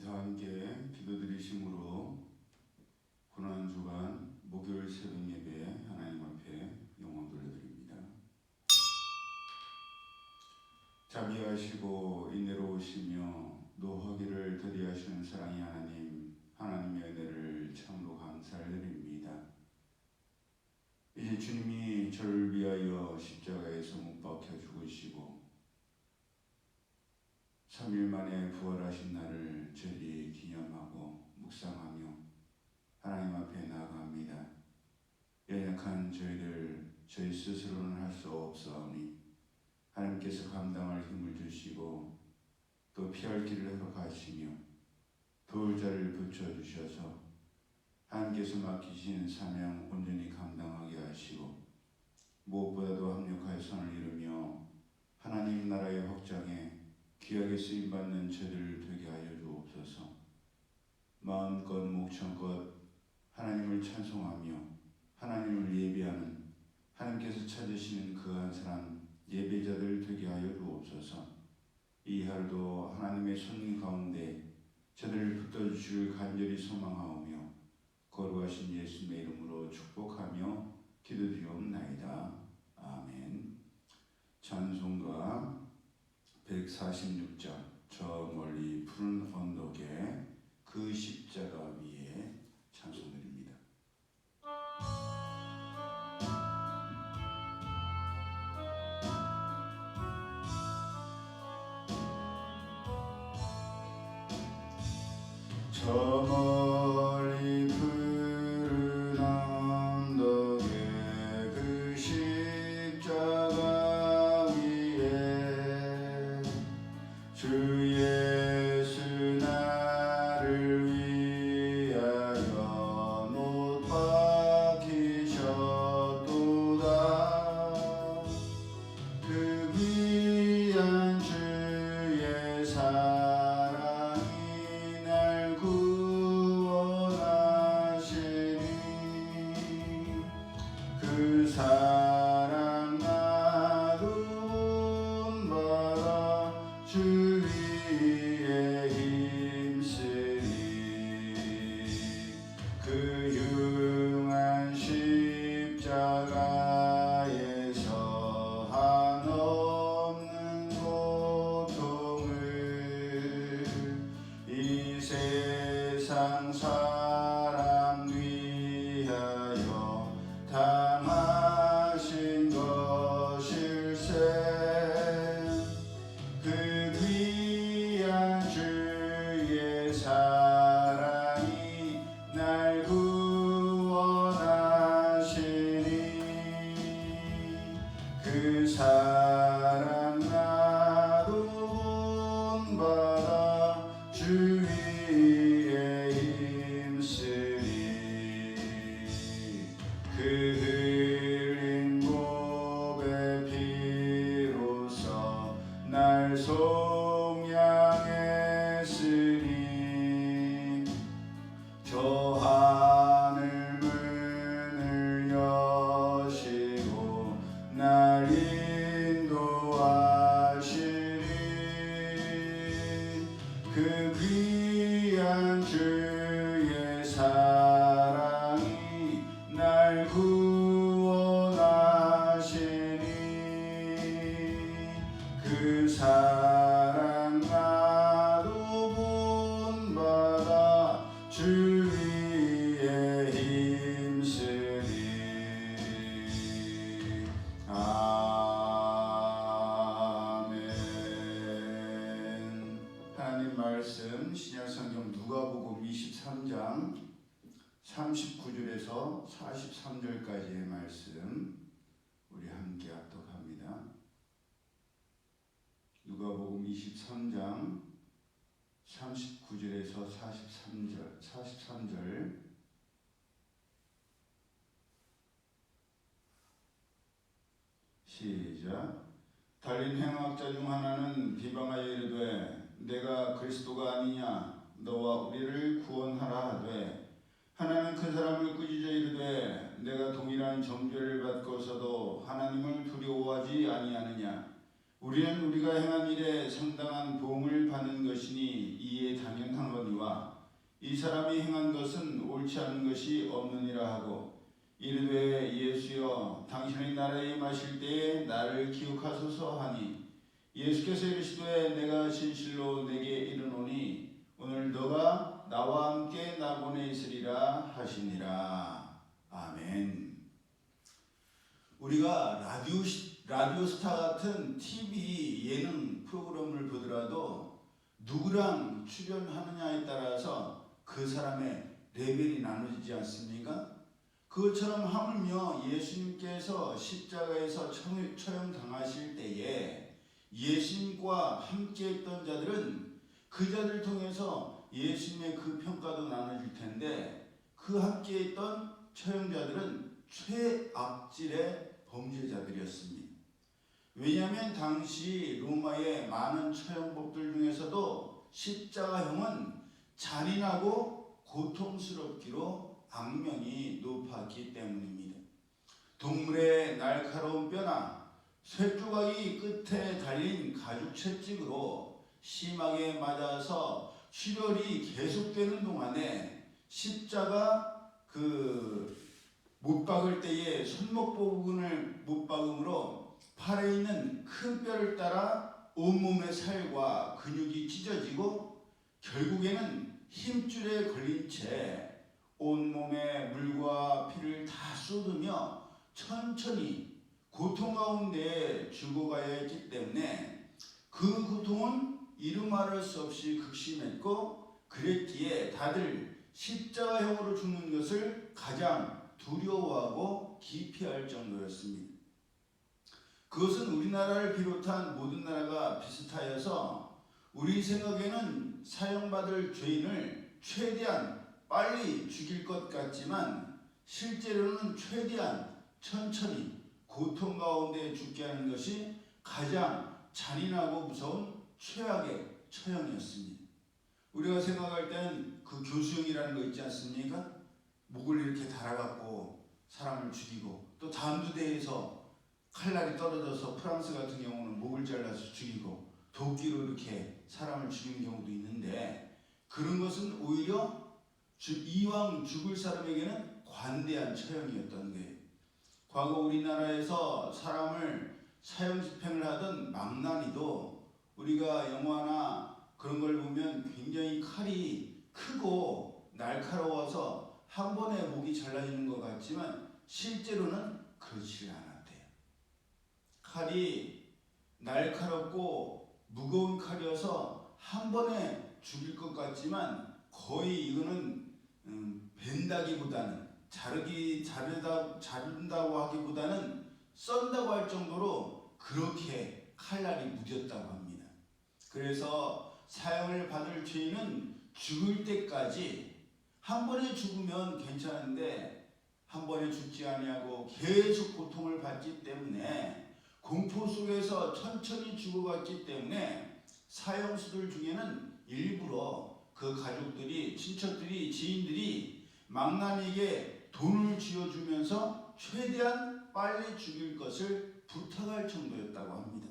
다 함께 기도드리심으로 고난주간 목요일 새벽 예배 하나님 앞에 영광 돌려드립니다. 자비하시고 인내로우시며 노하기를 더디하시는 사랑의 하나님, 하나님의 은혜를 참으로 감사를 드립니다. 이제 주님이 저를 위하여 십자가에서 못 박혀 죽으시고 3일 만에 부활하신 날을 저희들이 기념하고 묵상하며 하나님 앞에 나아갑니다. 연약한 저희 스스로는 할 수 없사오니 하나님께서 감당할 힘을 주시고 또 피할 길을 허락하시며 도울 자를 붙여주셔서 하나님께서 맡기신 사명 온전히 감당하게 하시고 무엇보다도 합력하여 선을 이루며 하나님 나라의 확장에 귀하게 쓰임받는 저희들 되게 하여 주옵소서. 마음껏 목청껏 하나님을 찬송하며 하나님을 예배하는 하나님께서 찾으시는 그 한 사람 예배자들 되게 하여 주옵소서. 이 하루도 하나님의 손 가운데 저들을 붙들어주시길 간절히 소망하오며 거룩하신 예수님의 이름으로 축복하며 기도드리옵나이다. 아멘. 찬송가 146장 저 멀리 푸른 언덕에 그 십자가 위에 찬송드립니다. 저 멀리 푸른 언덕에 그 십자가 위에 주 예수 나를 위하여 못 박히셨도다. 그 귀한 주의 사랑이 날 구원하시니 그 사랑 나도 본받아 주 위에 힘쓰리. 그 흉한 십자가에서 한없는 고통을 이 세상 사람 위하여 당하신 것일세. 그 귀한 주의 사랑이 날 구원하시니 그 사랑 나도 본받아 주 위에 힘쓰리. 그 흘린 보배 피로써 날 속량했으니 저 하늘 문을 여시고 날 인도하시리. 그 귀한 주의 사랑이 날 구원하시니 그 사랑 나도 본받아 주 위에 힘쓰리. 아멘. 하나님 말씀 신약성경 누가복음 23장 39절에서 43절까지의 말씀 우리 함께 합독합니다. 누가복음 23장 39절에서 43절 시작. 달린 행악자 중 하나는 비방하여 이르되 내가 그리스도가 아니냐 너와 우리를 구원하라 하되 하나는 그 사람을 꾸짖어 이르되 내가 동일한 정죄를 받고서도 하나님을 두려워하지 아니하느냐 우리는 우리가 행한 일에 상당한 보응을 받는 것이니 이에 당연하거니와 이 사람이 행한 것은 옳지 않은 것이 없느니라 하고 이르되 예수여 당신의 나라에 임하실 때에 나를 기억하소서 하니 예수께서 이르시되 내가 진실로 내게 이르노니 오늘 너가 나와 함께 낙원에 있으리라 하시니라. 아멘. 우리가 라디오스타 같은 TV 예능 프로그램을 보더라도 누구랑 출연하느냐에 따라서 그 사람의 레벨이 나눠지지 않습니까? 그것처럼 하물며 예수님께서 십자가에서 처형당하실 때에 예수님과 함께했던 자들은 그 자들을 통해서 예수님의 그 평가도 나눠질 텐데 그 함께했던 처형자들은 최악질의 범죄자들이었습니다. 왜냐하면 당시 로마의 많은 처형법들 중에서도 십자가형은 잔인하고 고통스럽기로 악명이 높았기 때문입니다. 동물의 날카로운 뼈나 쇠조각이 끝에 달린 가죽 채찍으로 심하게 맞아서 출혈이 계속되는 동안에 십자가 못 박을 때에 손목 부분을 못 박음으로 팔에 있는 큰 뼈를 따라 온몸의 살과 근육이 찢어지고 결국에는 힘줄에 걸린 채 온몸에 물과 피를 다 쏟으며 천천히 고통 가운데 죽어가야 했기 때문에 그 고통은 이루 말할 수 없이 극심했고 그랬기에 다들 십자가형으로 죽는 것을 가장 두려워하고 기피할 정도였습니다. 그것은 우리나라를 비롯한 모든 나라가 비슷하여서 우리 생각에는 사형받을 죄인을 최대한 빨리 죽일 것 같지만 실제로는 최대한 천천히 고통 가운데 죽게 하는 것이 가장 잔인하고 무서운 최악의 처형이었습니다. 우리가 생각할 때는 그 교수형이라는 거 있지 않습니까? 목을 이렇게 달아갖고 사람을 죽이고 또 다음 부대에서 칼날이 떨어져서 프랑스 같은 경우는 목을 잘라서 죽이고 도끼로 이렇게 사람을 죽이는 경우도 있는데 그런 것은 오히려 이왕 죽을 사람에게는 관대한 처형이었던 거예요. 과거 우리나라에서 사람을 사형 집행을 하던 망나니도 우리가 영화나 그런 걸 보면 굉장히 칼이 크고 날카로워서 한 번에 목이 잘라지는 것 같지만 실제로는 그렇지 않았대요. 칼이 날카롭고 무거운 칼이어서 한 번에 죽일 것 같지만 거의 이거는 벤다기보다는 자른다고 하기보다는 썬다고 할 정도로 그렇게 칼날이 무뎠다고 합니다. 그래서 사형을 받을 죄인은 죽을 때까지 한 번에 죽으면 괜찮은데 한 번에 죽지 아니하고 계속 고통을 받기 때문에 공포 속에서 천천히 죽어갔기 때문에 사형수들 중에는 일부러 그 가족들이, 친척들이, 지인들이 망나니에게 돈을 쥐어주면서 최대한 빨리 죽일 것을 부탁할 정도였다고 합니다.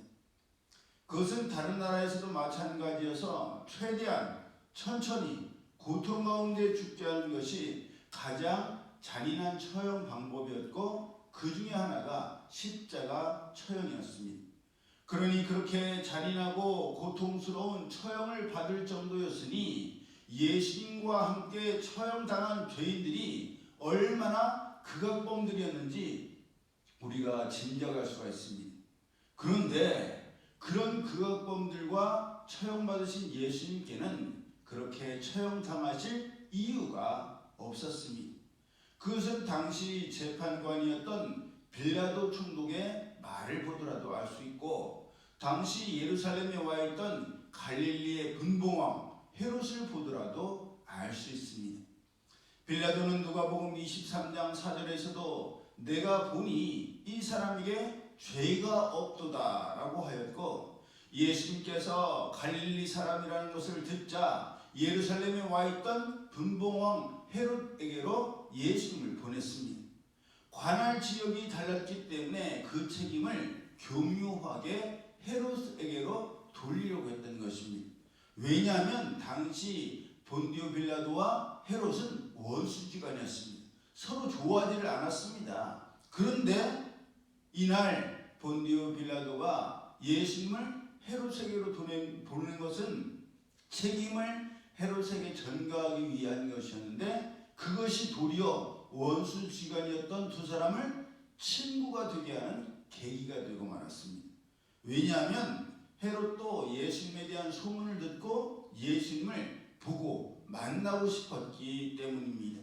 그것은 다른 나라에서도 마찬가지여서 최대한 천천히 고통 가운데 죽게 하는 것이 가장 잔인한 처형 방법이었고 그 중에 하나가 십자가 처형이었습니다. 그러니 그렇게 잔인하고 고통스러운 처형을 받을 정도였으니 예수님과 함께 처형당한 죄인들이 얼마나 극악범들이었는지 우리가 짐작할 수가 있습니다. 그런데 그런 극악범들과 처형받으신 예수님께는 그렇게 처형당하실 이유가 없었습니다. 그것은 당시 재판관이었던 빌라도 총독의 말을 보더라도 알 수 있고 당시 예루살렘에 와 있던 갈릴리의 분봉왕 헤롯을 보더라도 알 수 있습니다. 빌라도는 누가복음 23장 4절에서도 내가 보니 이 사람에게 죄가 없도다 라고 하였고 예수님께서 갈릴리 사람이라는 것을 듣자 예루살렘에 와 있던 분봉왕 헤롯에게로 예수님을 보냈습니다. 관할 지역이 달랐기 때문에 그 책임을 교묘하게 헤롯에게로 돌리려고 했던 것입니다. 왜냐하면 당시 본디오 빌라도와 헤롯은 원수지간이었습니다. 서로 좋아하지를 않았습니다. 그런데 이날 본디오 빌라도가 예수님을 헤롯에게로 보낸 것은 책임을 헤롯에게 전가하기 위한 것이었는데, 그것이 도리어 원수지간이었던 두 사람을 친구가 되게 하는 계기가 되고 말았습니다. 왜냐하면 헤롯도 예수님에 대한 소문을 듣고 예수님을 보고 만나고 싶었기 때문입니다.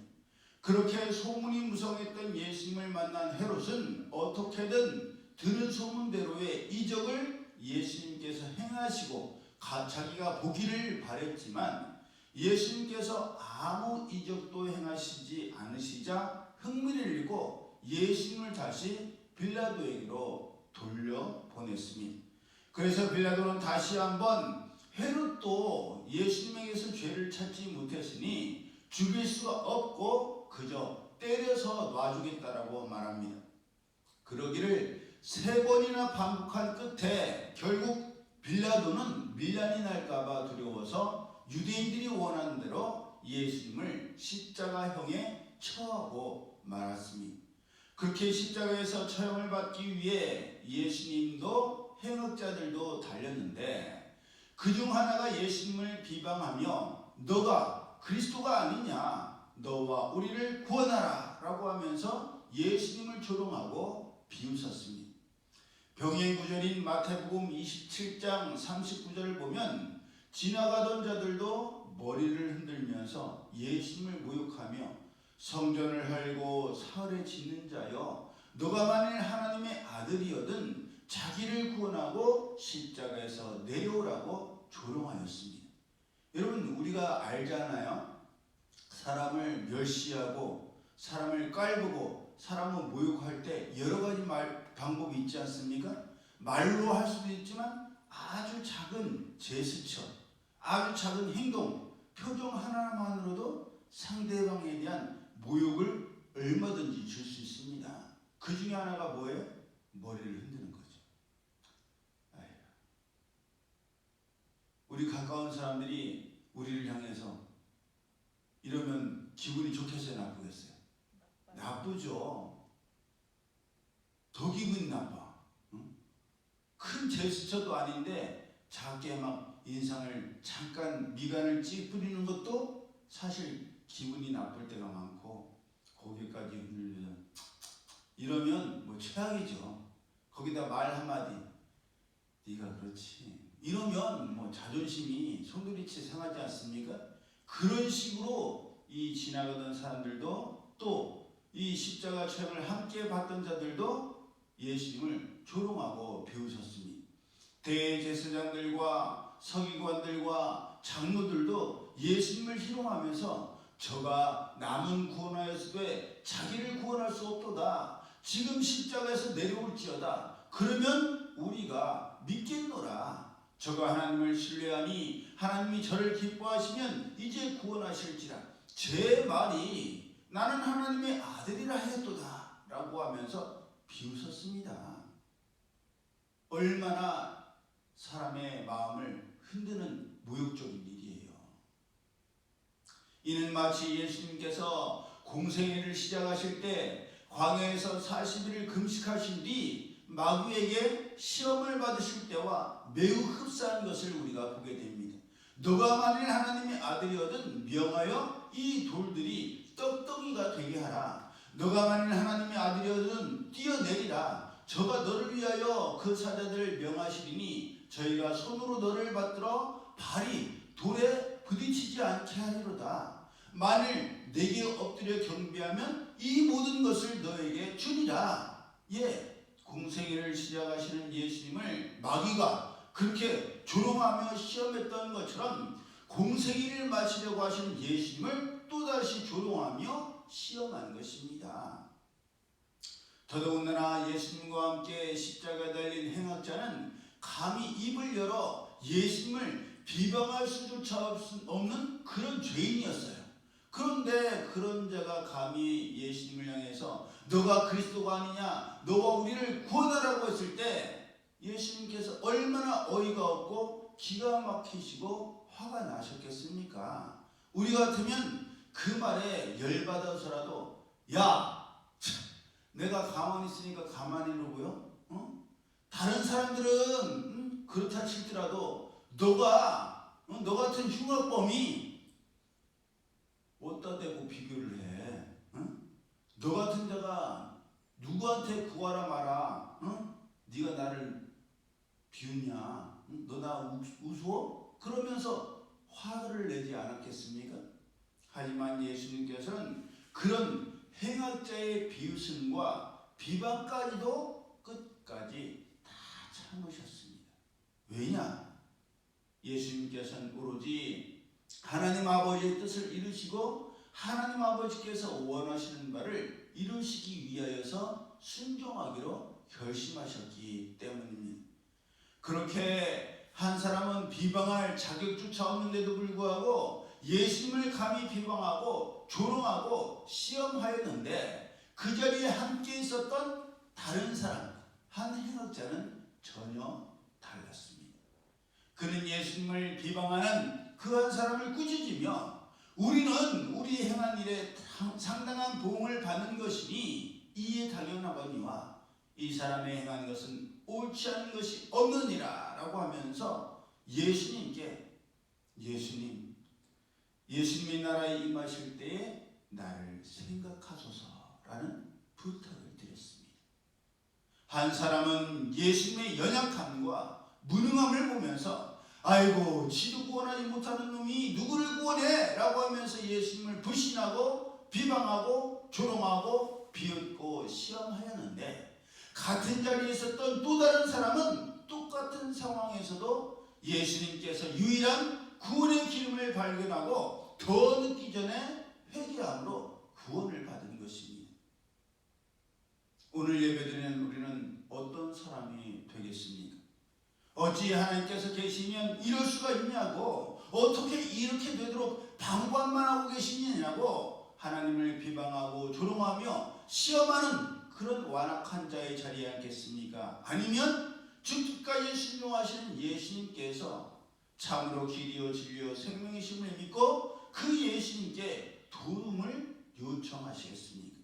그렇게 소문이 무성했던 예수님을 만난 헤롯은 어떻게든 들은 소문대로의 이적을 예수님께서 행하시고 자기가 보기를 바랬지만, 예수님께서 아무 이적도 행하시지 않으시자 흥미를 잃고 예수님을 다시 빌라도에게로 돌려보냈습니다. 그래서 빌라도는 다시 한번 헤롯도 예수님에게서 죄를 찾지 못했으니 죽일 수가 없고 그저 때려서 놔주겠다라고 말합니다. 그러기를 3번이나 반복한 끝에 결국 빌라도는 밀란이 날까봐 두려워서 유대인들이 원하는 대로 예수님을 십자가형에 처하고 말았습니다. 그렇게 십자가에서 처형을 받기 위해 예수님도 행역자들도 달렸는데, 그중 하나가 예수님을 비방하며 너가 그리스도가 아니냐, 너와 우리를 구원하라 라고 하면서 예수님을 조롱하고 비웃었습니다. 병행구절인 마태복음 27장 39절을 보면 지나가던 자들도 머리를 흔들면서 예수님을 모욕하며 성전을 헐고 사흘에 짓는 자여, 너가 만일 하나님의 아들이거든 자기를 구원하고 십자가에서 내려오라고 조롱하였습니다. 여러분, 우리가 알잖아요. 사람을 멸시하고 사람을 깔보고 사람을 모욕할 때 여러 가지 방법이 있지 않습니까? 말로 할 수도 있지만 아주 작은 제스처, 아주 작은 행동, 표정 하나만으로도 상대방에 대한 모욕을 얼마든지 줄 수 있습니다. 그 중에 하나가 뭐예요? 머리를 흔드는 거죠. 아유. 우리 가까운 사람들이 우리를 향해서 이러면 기분이 좋겠어요, 나쁘겠어요? 나쁘죠. 더 기분이 나빠. 응? 큰 제스처도 아닌데 작게 막 인상을 잠깐 미간을 찌푸리는 것도 사실 기분이 나쁠 때가 많고, 고개까지 흔들면서 이러면 뭐 최악이죠. 거기다 말 한마디, 네가 그렇지, 이러면 뭐 자존심이 손도리치 상하지 않습니까? 그런 식으로 이 지나가던 사람들도 또 이 십자가 처형을 함께 받던 자들도 예수님을 조롱하고 비웃었습니다. 대제사장들과 서기관들과 장로들도 예수님을 희롱하면서 저가 남은 구원하였으되 자기를 구원할 수 없도다. 지금 십자가에서 내려올지어다. 그러면 우리가 믿겠노라. 저가 하나님을 신뢰하니 하나님이 저를 기뻐하시면 이제 구원하실지라. 제 말이 나는 하나님의 아들이라 하였도다 라고 하면서 비웃었습니다. 얼마나 사람의 마음을 흔드는 모욕적인 일이에요. 이는 마치 예수님께서 공생애를 시작하실 때 광야에서 40일을 금식하신 뒤 마귀에게 시험을 받으실 때와 매우 흡사한 것을 우리가 보게 됩니다. 너가 만일 하나님의 아들이거든 명하여 이 돌들이 떡덩이가 되게 하라. 너가 만일 하나님의 아들이거든 뛰어내리라. 저가 너를 위하여 그 사자들을 명하시리니 저희가 손으로 너를 받들어 발이 돌에 부딪히지 않게 하리로다. 만일 내게 엎드려 경배하면 이 모든 것을 너에게 주리라. 예, 공생애를 시작하시는 예수님을 마귀가 그렇게 조롱하며 시험했던 것처럼 공생애를 마치려고 하시는 예수님을 또다시 조롱하며 시험한 것입니다. 더더군다나 예수님과 함께 십자가에 달린 행악자는 감히 입을 열어 예수님을 비방할 수조차 없는 그런 죄인이었어요. 그런데 그런 자가 감히 예수님을 향해서 너가 그리스도가 아니냐, 너와 우리를 구원하라고 했을 때 예수님께서 얼마나 어이가 없고 기가 막히시고 화가 나셨겠습니까? 우리 같으면 그 말에 열받아서라도 야, 내가 가만히 있으니까 가만히 이러고요. 다른 사람들은 그렇다 칠더라도 너 같은 흉악범이 어디다 대고 비교를 해? 너 같은 자가 누구한테 구하라 마라? 네가 나를 비웃냐? 너 나 우스워? 그러면서 화를 내지 않았겠습니까? 하지만 예수님께서는 그런 행악자의 비웃음과 비방까지도 끝까지 다 참으셨습니다. 왜냐? 예수님께서는 오로지 하나님 아버지의 뜻을 이루시고 하나님 아버지께서 원하시는 바를 이루시기 위하여서 순종하기로 결심하셨기 때문입니다. 그렇게 한 사람은 비방할 자격조차 없는데도 불구하고 예수님을 감히 비방하고 조롱하고 시험하였는데 그 자리에 함께 있었던 다른 사람, 한 행악자는 전혀 달랐습니다. 그는 예수님을 비방하는 그 한 사람을 꾸짖으며 우리는 우리 행한 일에 상당한 보응을 받는 것이니 이에 당연하거니와 이 사람의 행한 것은 옳지 않은 것이 없느니라 라고 하면서 예수님이 나라에 임하실 때에 나를 생각하소서라는 부탁을 드렸습니다. 한 사람은 예수님의 연약함과 무능함을 보면서 아이고 지도 구원하지 못하는 놈이 누구를 구원해? 라고 하면서 예수님을 불신하고 비방하고 조롱하고 비웃고 시험하였는데 같은 자리에 있었던 또 다른 사람은 똑같은 상황에서도 예수님께서 유일한 구원의 기름을 발견하고 더 늦기 전에 회개함으로 구원을 받은 것입니다. 오늘 예배드리는 우리는 어떤 사람이 되겠습니까? 어찌 하나님께서 계시면 이럴 수가 있냐고, 어떻게 이렇게 되도록 방관만 하고 계시느냐고 하나님을 비방하고 조롱하며 시험하는 그런 완악한 자의 자리에 앉겠습니까? 아니면 죽기까지 순종하시는 예수님께서 참으로 길이요 진리요 생명이심을 믿고 그 예수님께 도움을 요청하시겠습니까?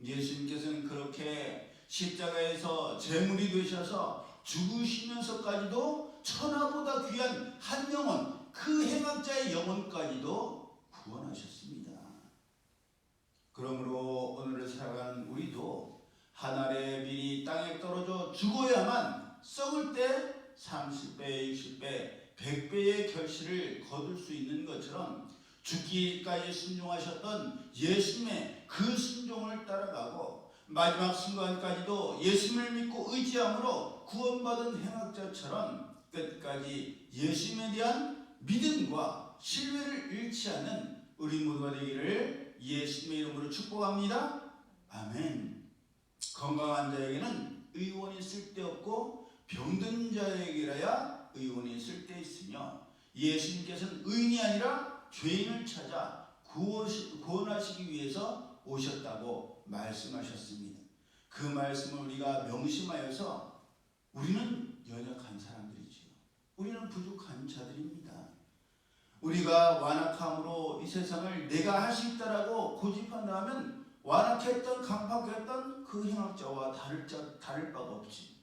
예수님께서는 그렇게 십자가에서 제물이 되셔서 죽으시면서까지도 천하보다 귀한 한 영혼, 그 행악자의 영혼까지도 구원하셨습니다. 그러므로 오늘을 살아가는 우리도 한 알의 밀이 땅에 떨어져 죽어야만 썩을 때 30배, 60배, 100배의 결실을 거둘 수 있는 것처럼 죽기까지 순종하셨던 예수님의 그 순종을 따라가고 마지막 순간까지도 예수님을 믿고 의지함으로 구원받은 행악자처럼 끝까지 예수님에 대한 믿음과 신뢰를 잃지 않는 우리 모두가 되기를 예수님의 이름으로 축복합니다. 아멘. 건강한 자에게는 의원이 쓸데없고 병든 자에게라야 의원이 쓸데있으며 예수님께서는 의인이 아니라 죄인을 찾아 구원하시기 위해서 오셨다고 말씀하셨습니다. 그 말씀을 우리가 명심하여서 우리는 연약한 사람들이지요. 우리는 부족한 자들입니다. 우리가 완악함으로 이 세상을 내가 할 수 있다라고 고집한다면 완악했던 강팍했던 그 행악자와 다를 바가 없지.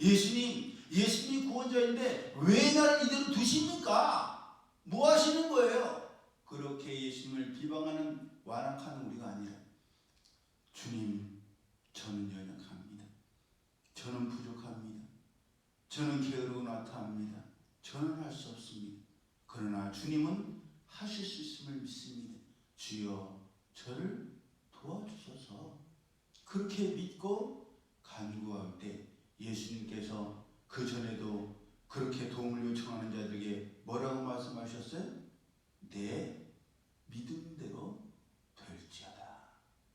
예수님이 구원자인데 왜 나를 이대로 두십니까? 뭐 하시는 거예요? 그렇게 예수님을 비방하는 완악한 우리가 아니라 주님, 저는 연약합니다. 저는 부족합니다. 저는 게으르고 나타합니다. 저는 할 수 없습니다. 그러나 주님은 하실 수 있음을 믿습니다. 주여 저를 도와주소서. 그렇게 믿고 간구할 때 예수님께서 그 전에도 그렇게 도움을 요청하는 자들에게 뭐라고 말씀하셨어요? 내 믿음대로 될지어다.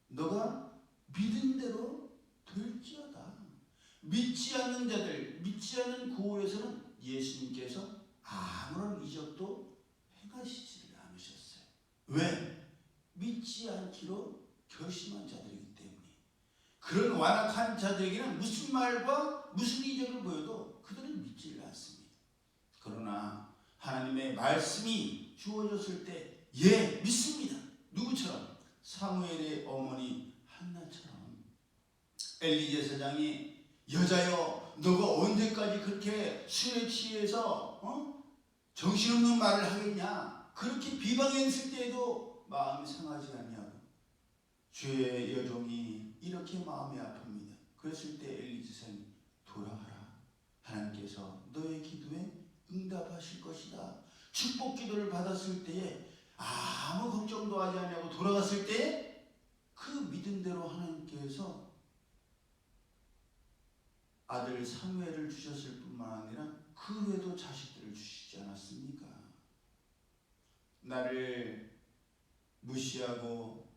너가 믿음대로 될지어다. 믿지 않는 자들, 믿지 않는 구호에서는 예수님께서 아무런 이적도 행하시지를 않으셨어요. 왜? 믿지 않기로 결심한 자들이기 때문에. 그런 완악한 자들에게는 무슨 말과 무슨 이적을 보여도 그들은 믿지를 않습니다. 그러나 하나님의 말씀이 주어졌을 때 믿습니다. 누구처럼? 사무엘의 어머니 한나처럼. 엘리 제사장이 여자여 너가 언제까지 그렇게 술에 취해서 정신없는 말을 하겠냐, 그렇게 비방했을 때에도 마음이 상하지 않냐고. 주의 여종이 이렇게 마음이 아픕니다. 그랬을 때 엘리 제사장이 돌아가라, 하나님께서 너의 기도에 응답하실 것이다. 축복 기도를 받았을 때에 아무 걱정도 하지 않냐고 돌아갔을 때 그 믿음대로 하나님께서 아들 사무엘을 주셨을 뿐만 아니라 그 외에도 자식들을 주시지 않았습니까? 나를 무시하고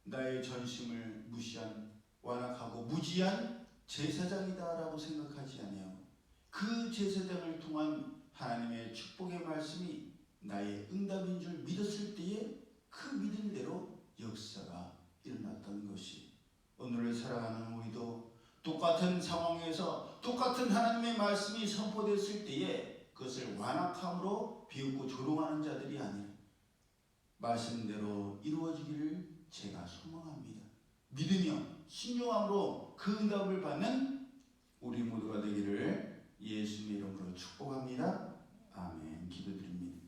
나의 전심을 무시한 완악하고 무지한 제사장이다라고 생각하지 아니하고 그 제사장을 통한 하나님의 축복의 말씀이 나의 응답인 줄 믿었을 때에 그 믿음대로 역사가 일어났던 것이, 오늘을 살아가는 우리도 똑같은 상황에서 똑같은 하나님의 말씀이 선포됐을 때에 그것을 완악함으로 비웃고 조롱하는 자들이 아니라 말씀대로 이루어지기를 제가 소망합니다. 믿으며 순종함으로 그 응답을 받는 우리 모두가 되기를 예수님의 이름으로 축복합니다. 아멘. 기도드립니다.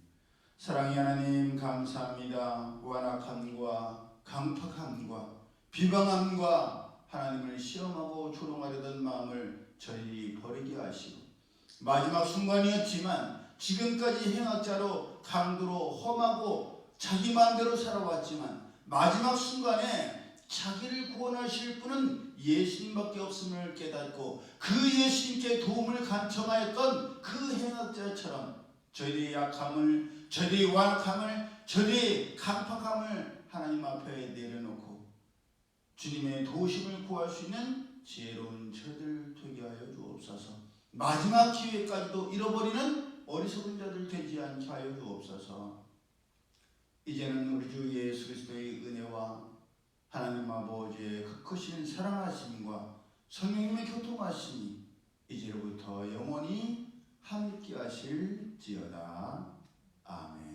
사랑의 하나님 감사합니다. 완악함과 강팍함과 비방함과 하나님을 시험하고 조롱하려던 마음을 저희 버리게 하시고, 마지막 순간이었지만 지금까지 행악자로 강도로 험하고 자기 마음대로 살아왔지만 마지막 순간에 자기를 구원하실 분은 예수님밖에 없음을 깨닫고 그 예수님께 도움을 간청하였던 그 행악자처럼 저희들의 약함을, 저희들의 완악함을, 저희들의 강팍함을 하나님 앞에 내려놓고 주님의 도우심을 구할 수 있는 지혜로운 저희들 되게 하여 주옵소서. 마지막 기회까지도 잃어버리는 어리석은 자들 되지 않게 하여 주옵소서. 이제는 우리 주 예수 그리스도의 은혜와 하나님 아버지의 그 크신 사랑하심과 성령님의 교통하심이 이제로부터 영원히 함께 하실지어다. 아멘.